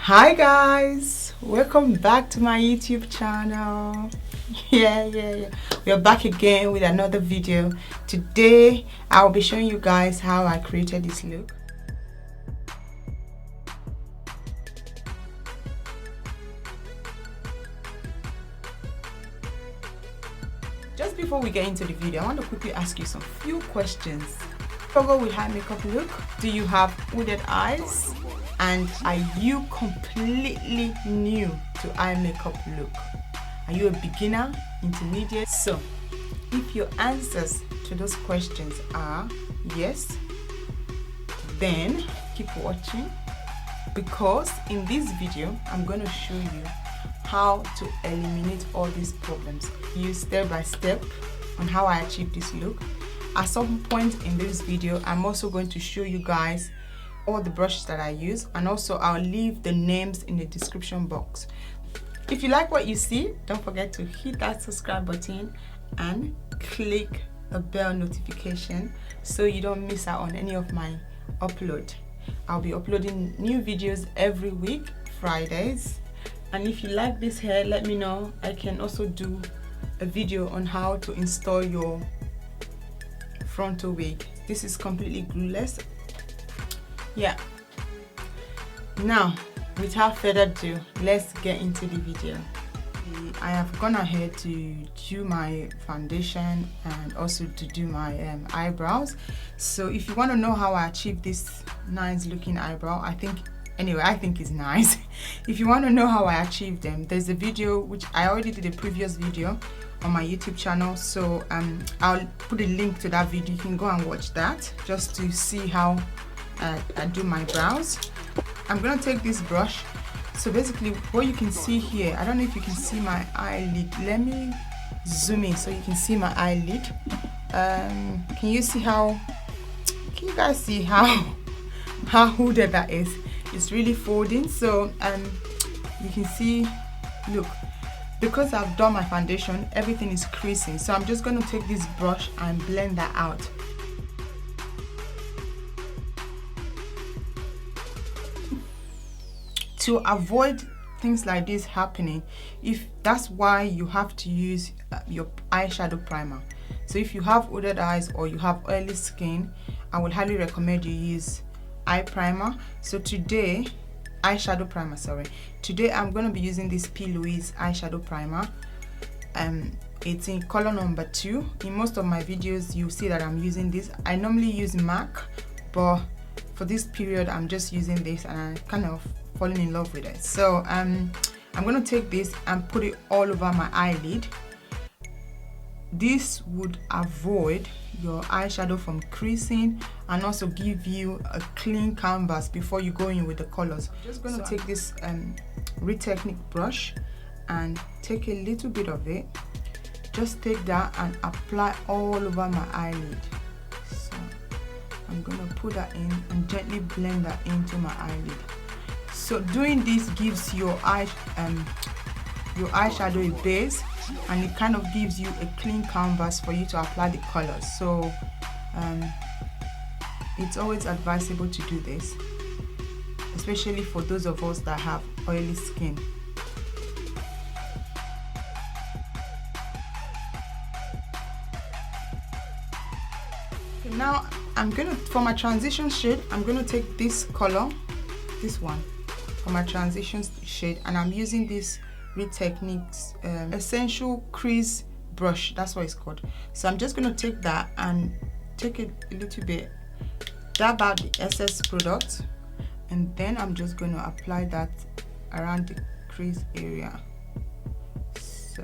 Hi guys, welcome back to my YouTube channel. Yeah, we are back again with another video. Today I'll be showing you guys how I created this look. Just before we get into the video, I want to quickly ask you some few questions. Struggle with eye makeup look? Do you have hooded eyes? And are you completely new to eye makeup look? Are you a beginner, intermediate? So if your answers to those questions are yes, then keep watching, because in this video I'm going to show you how to eliminate all these problems. Use step by step on how I achieve this look. At some point in this video, I'm also going to show you guys all the brushes that I use, and also I'll leave the names in the description box. If you like what you see, don't forget to hit that subscribe button and click the bell notification so you don't miss out on any of my upload. I'll be uploading new videos every week, Fridays. And if you like this hair, let me know. I can also do a video on how to install your frontal wig. This is completely glueless. Yeah, now without further ado, let's get into the video. I have gone ahead to do my foundation and also to do my eyebrows. So if you want to know how I achieve this nice looking eyebrow, I think it's nice. If you want to know how I achieved them, there's a video which I already did, a previous video on my YouTube channel, so I'll put a link to that video. You can go and watch that just to see how I do my brows. I'm gonna take this brush. So basically what you can see here, I don't know if you can see my eyelid. Let me zoom in so you can see my eyelid. Can you guys see how hooded that is? It's really folding. So you can see, look, because I've done my foundation, everything is creasing. So I'm just going to take this brush and blend that out. To avoid things like this happening, that's why you have to use your eyeshadow primer. So if you have hooded eyes or you have oily skin, I would highly recommend you use eye primer. So today, eyeshadow primer, sorry. Today I'm going to be using this Louise eyeshadow primer. It's in color number 2. In most of my videos you'll see that I'm using this. I normally use MAC, but for this period I'm just using this and I kind of falling in love with it. So I'm going to take this and put it all over my eyelid. This would avoid your eyeshadow from creasing and also give you a clean canvas before you go in with the colors. I'm just going to take this Real Technique brush and take a little bit of it. Just take that and apply all over my eyelid. So I'm going to put that in and gently blend that into my eyelid. So doing this gives your eyeshadow a base, and it kind of gives you a clean canvas for you to apply the colors. So it's always advisable to do this, especially for those of us that have oily skin. Okay, now for my transition shade, I'm gonna take this color, this one, for my transition shade, and I'm using this Real Techniques Essential Crease brush. That's what it's called. So I'm just going to take that and take it a little bit, dab out the excess product, and then I'm just going to apply that around the crease area. So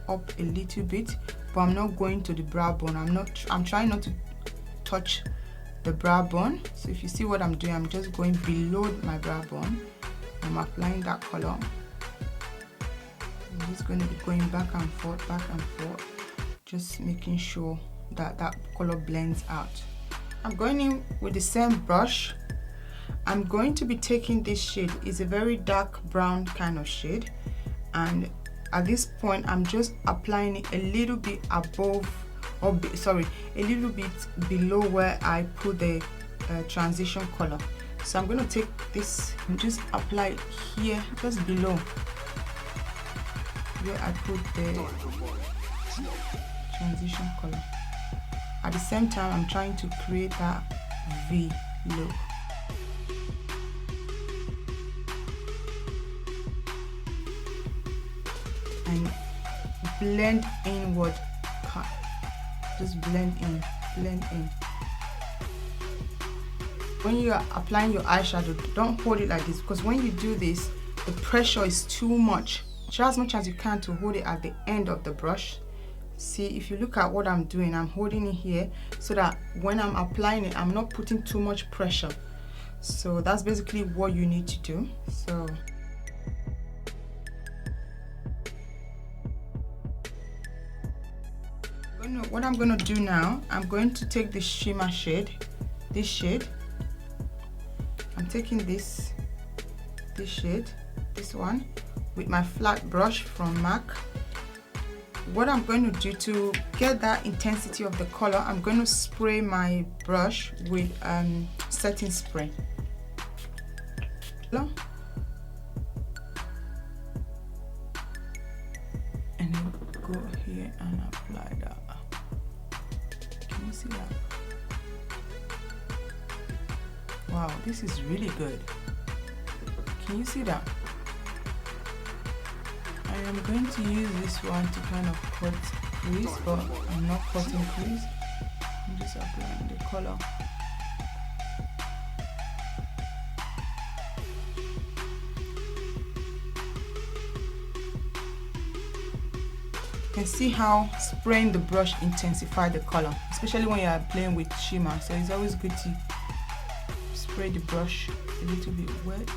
up a little bit, but I'm not going to the brow bone. I'm trying not to touch the brow bone. So if you see what I'm doing, I'm just going below my brow bone. I'm applying that color. I'm just going to be going back and forth, just making sure that that color blends out. I'm going in with the same brush. I'm going to be taking this shade. It's a very dark brown kind of shade, and at this point I'm just applying it a little bit above, or a little bit below where I put the transition color. So I'm going to take this and just apply it here, just below where I put the transition color. At the same time, I'm trying to create that V look. And blend inward, just blend in, blend in. When you are applying your eyeshadow, don't hold it like this, because when you do this, the pressure is too much. Try as much as you can to hold it at the end of the brush. See, if you look at what I'm doing, I'm holding it here so that when I'm applying it, I'm not putting too much pressure. So that's basically what you need to do. So what I'm going to do now, I'm going to take the shimmer shade, this shade. I'm taking this shade, this one, with my flat brush from MAC. What I'm going to do to get that intensity of the color, I'm going to spray my brush with setting spray. And then go here and apply that. Can you see that? Wow, this is really good. Can you see that? I am going to use this one to kind of cut crease, but I'm not cutting crease. I'm just applying the color. You can see how spraying the brush intensifies the color, especially when you are playing with shimmer. So it's always good to spray the brush a little bit wet.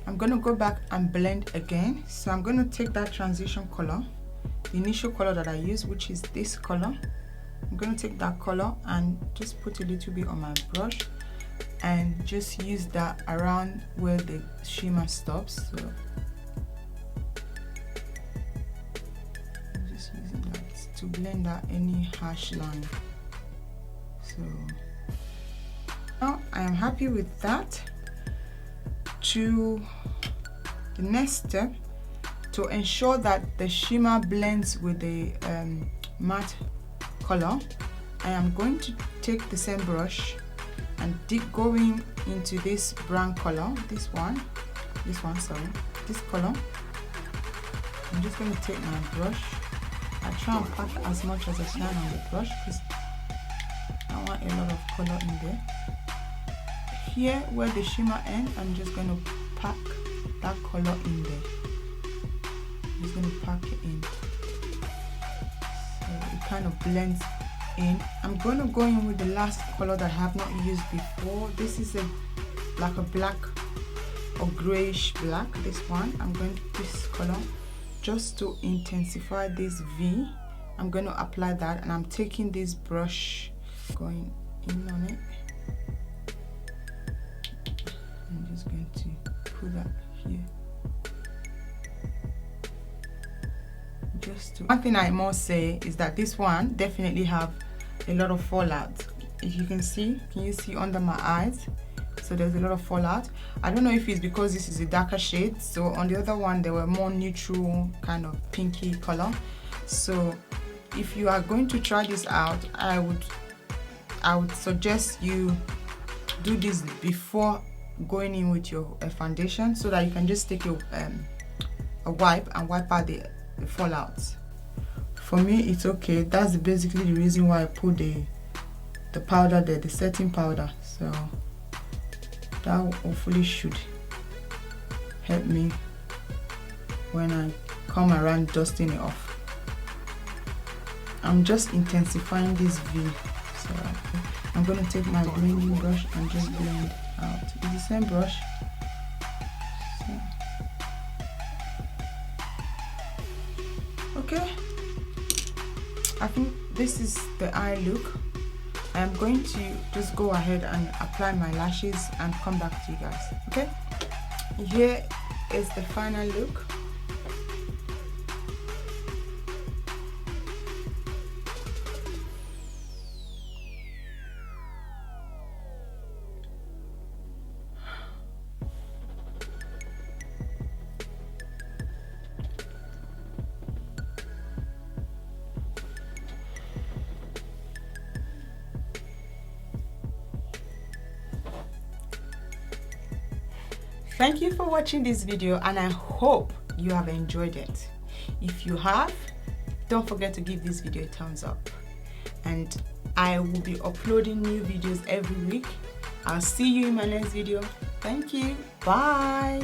I'm going to go back and blend again. So I'm going to take that transition color, the initial color that I used, which is this color. I'm going to take that color and just put a little bit on my brush and just use that around where the shimmer stops. So I'm just using that to blend out any harsh line. So now I am happy with that. To the next step, to ensure that the shimmer blends with the matte color, I am going to take the same brush and going into this brown color, this color. I'm just going to take my brush. I try and pack as much as I can on the brush because I want a lot of color in there. Here where the shimmer ends, I'm just going to pack that color in there. I'm just going to pack it in so it kind of blends in. I'm going to go in with the last color that I have not used before. This is like a black or grayish black. This one, I'm going to this color just to intensify this V. I'm going to apply that, and I'm taking this brush, going in on it. I'm just going to put that here. One thing I must say is that this one definitely have a lot of fallout. If you can see, can you see under my eyes? So there's a lot of fallout. I don't know if it's because this is a darker shade. So on the other one, they were more neutral, kind of pinky color. So if you are going to try this out, I would suggest you do this before going in with your foundation, so that you can just take a wipe and wipe out the fallouts. For me, it's okay. That's basically the reason why I put the powder there, the setting powder. So that hopefully should help me when I come around dusting it off. I'm just intensifying this V. So I'm going to take my blending brush and just blend out. It's the same brush. So. Okay, I think this is the eye look. I'm going to just go ahead and apply my lashes and come back to you guys. Okay, Here is the final look. Thank you for watching this video, and I hope you have enjoyed it. If you have, don't forget to give this video a thumbs up, and I will be uploading new videos every week. I'll see you in my next video. Thank you. Bye.